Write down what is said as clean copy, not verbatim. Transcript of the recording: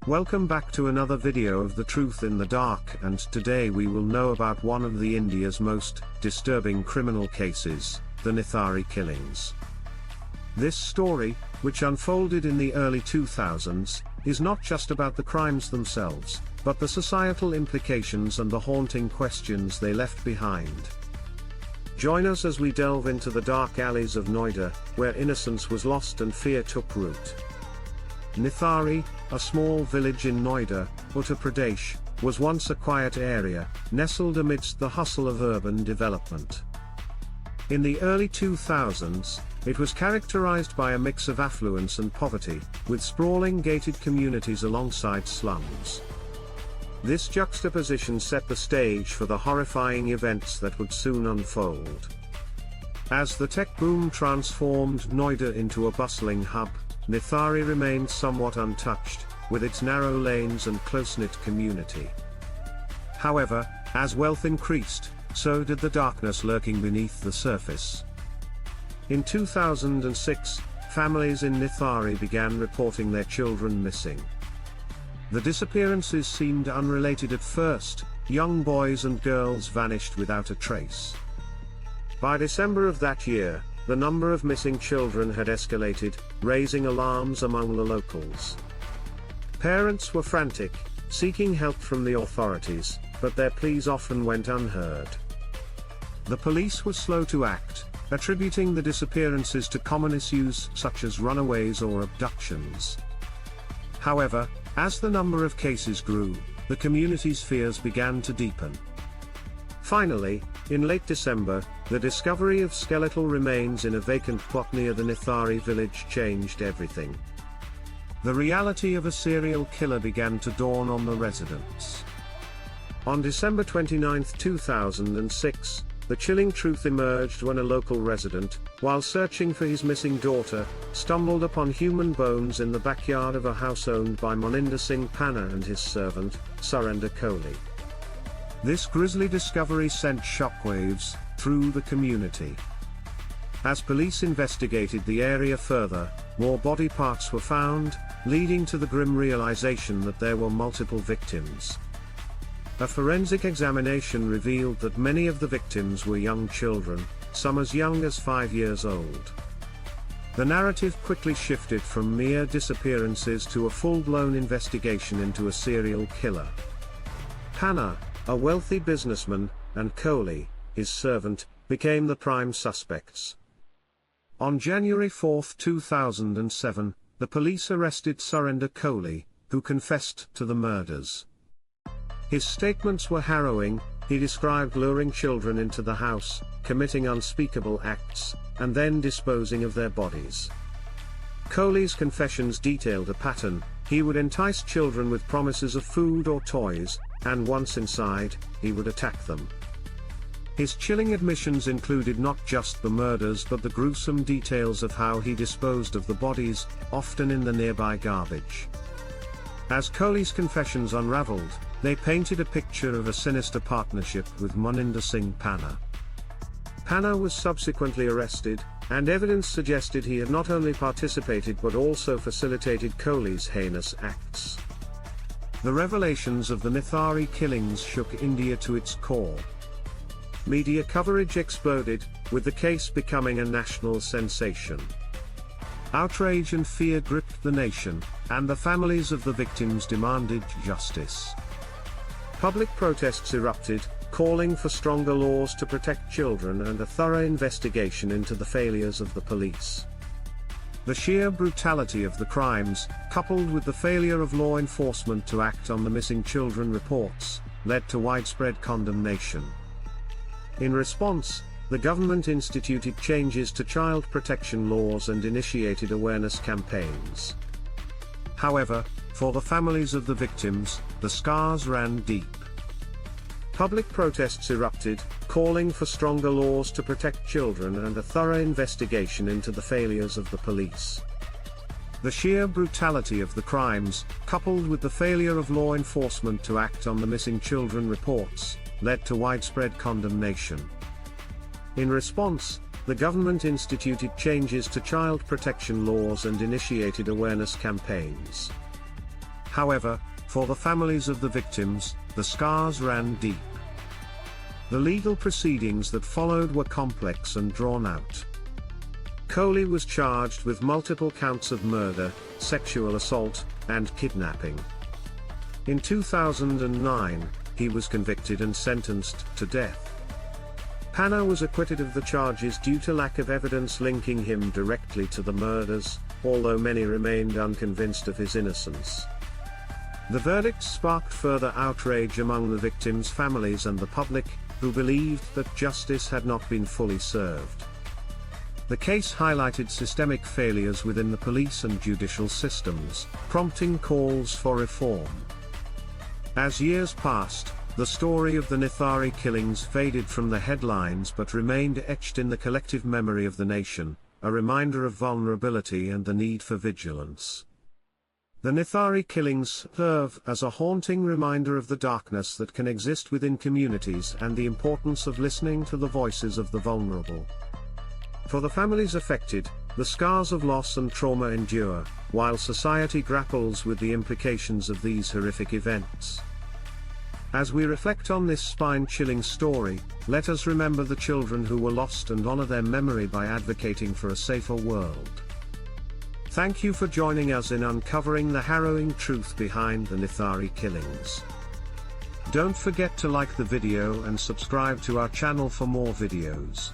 Welcome back to another video of The Truth in the Dark, and today we will know about one of the India's most disturbing criminal cases, the Nithari Killings. This story, which unfolded in the early 2000s, is not just about the crimes themselves, but the societal implications and the haunting questions they left behind. Join us as we delve into the dark alleys of Noida, where innocence was lost and fear took root. Nithari, a small village in Noida, Uttar Pradesh, was once a quiet area, nestled amidst the hustle of urban development. In the early 2000s, it was characterized by a mix of affluence and poverty, with sprawling gated communities alongside slums. This juxtaposition set the stage for the horrifying events that would soon unfold. As the tech boom transformed Noida into a bustling hub, Nithari remained somewhat untouched, with its narrow lanes and close-knit community. However, as wealth increased, so did the darkness lurking beneath the surface. In 2006, families in Nithari began reporting their children missing. The disappearances seemed unrelated at first. Young boys and girls vanished without a trace. By December of that year, the number of missing children had escalated, raising alarms among the locals. Parents were frantic, seeking help from the authorities, but their pleas often went unheard. The police were slow to act, attributing the disappearances to common issues such as runaways or abductions. However, as the number of cases grew, the community's fears began to deepen. Finally, in late December, the discovery of skeletal remains in a vacant plot near the Nithari village changed everything. The reality of a serial killer began to dawn on the residents. On December 29, 2006, the chilling truth emerged when a local resident, while searching for his missing daughter, stumbled upon human bones in the backyard of a house owned by Maninder Singh Panna and his servant, Surinder Kohli. This grisly discovery sent shockwaves through the community. As police investigated the area further, more body parts were found, leading to the grim realization that there were multiple victims. A forensic examination revealed that many of the victims were young children, some as young as 5 years old. The narrative quickly shifted from mere disappearances to a full-blown investigation into a serial killer. Panna, a wealthy businessman, and Kohli, his servant, became the prime suspects. On January 4, 2007, the police arrested Surinder Kohli, who confessed to the murders. His statements were harrowing. He described luring children into the house, committing unspeakable acts, and then disposing of their bodies. Kohli's confessions detailed a pattern. He would entice children with promises of food or toys, and once inside, he would attack them. His chilling admissions included not just the murders but the gruesome details of how he disposed of the bodies, often in the nearby garbage. As Kohli's confessions unraveled, they painted a picture of a sinister partnership with Maninder Singh Panna. Panna was subsequently arrested, and evidence suggested he had not only participated but also facilitated Kohli's heinous acts. The revelations of the Nithari killings shook India to its core. Media coverage exploded, with the case becoming a national sensation. Outrage and fear gripped the nation, and the families of the victims demanded justice. Public protests erupted, calling for stronger laws to protect children and a thorough investigation into the failures of the police. The sheer brutality of the crimes, coupled with the failure of law enforcement to act on the missing children reports, led to widespread condemnation. In response, the government instituted changes to child protection laws and initiated awareness campaigns. However, for the families of the victims, the scars ran deep. Public protests erupted, calling for stronger laws to protect children and a thorough investigation into the failures of the police. The sheer brutality of the crimes, coupled with the failure of law enforcement to act on the missing children reports, led to widespread condemnation. In response, the government instituted changes to child protection laws and initiated awareness campaigns. However, for the families of the victims, the scars ran deep. The legal proceedings that followed were complex and drawn out. Coley was charged with multiple counts of murder, sexual assault, and kidnapping. In 2009, he was convicted and sentenced to death. Panner was acquitted of the charges due to lack of evidence linking him directly to the murders, although many remained unconvinced of his innocence. The verdict sparked further outrage among the victims' families and the public, who believed that justice had not been fully served. The case highlighted systemic failures within the police and judicial systems, prompting calls for reform. As years passed, the story of the Nithari killings faded from the headlines but remained etched in the collective memory of the nation, a reminder of vulnerability and the need for vigilance. The Nithari killings serve as a haunting reminder of the darkness that can exist within communities and the importance of listening to the voices of the vulnerable. For the families affected, the scars of loss and trauma endure, while society grapples with the implications of these horrific events. As we reflect on this spine-chilling story, let us remember the children who were lost and honor their memory by advocating for a safer world. Thank you for joining us in uncovering the harrowing truth behind the Nithari killings. Don't forget to like the video and subscribe to our channel for more videos.